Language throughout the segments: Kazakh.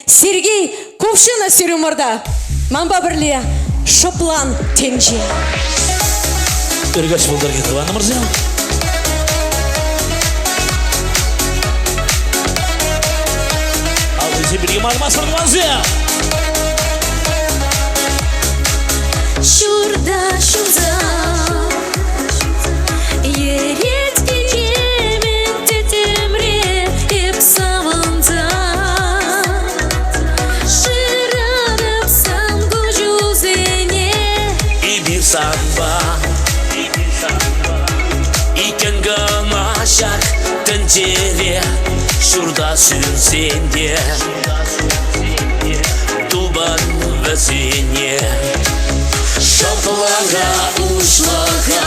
Сергей Кувшина сүйрімірді. Мамба бірле Шоплан Тенже. Үргәш болдар кетіп, аны мұрза. Ал өзі бірге мағымас бұрғанзы. Şurada Yeret gecemin tetemre hep savunda Şıranıpsam gücüzene И bir sanba İken gana şak tencere Şurada sünsen de Tuban ve zene Шопланға ушлаға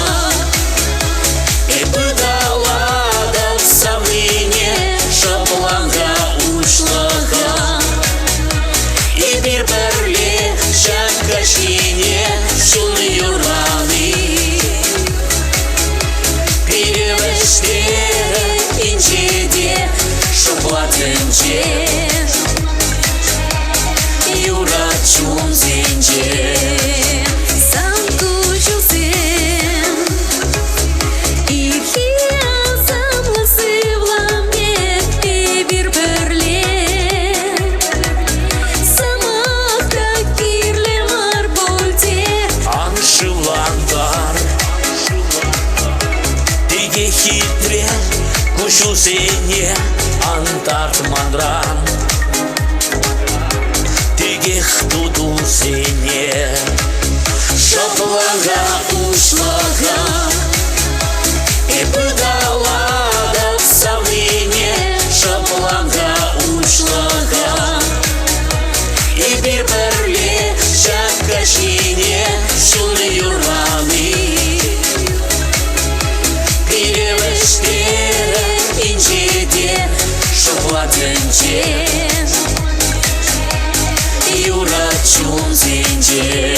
И пытала да в савлине Шопланға ушлаға И bir бірле шакашине Шуны юраны Перевештері инчеде Шоплатынче Юра чун зенче Хитре, кушу сене, антарт мандран Тегех туду сене Шопланға ушлаға И пытала да в савлине Шопланға ушлаға И bir бірле шакашине Шуны юраны Перевештері инчеде Шоплатынче Юра чун зенче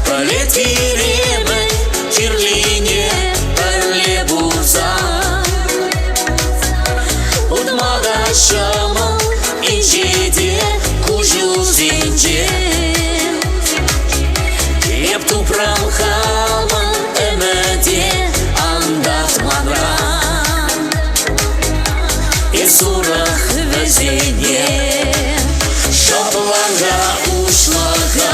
Полетели Кирлине Перле буза Удмага шамал Инчеде Кужу зенче Епту прамхалман Эмеде Андат манран И сурах везене Шопланға ушлаға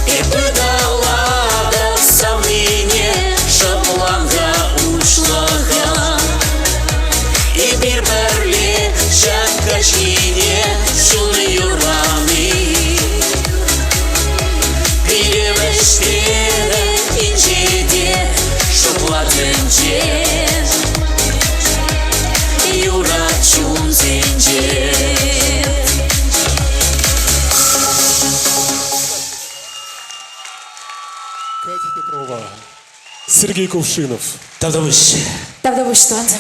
И пытала да в савлине Шопланға ушлаға И bir бірле шакашине Шуны юраны Перевештері инчеде Шоплатынче Юра чун зенче Катя Петрова, Сергей Кувшинов. Тавдавыш. Тавдавыш туанды.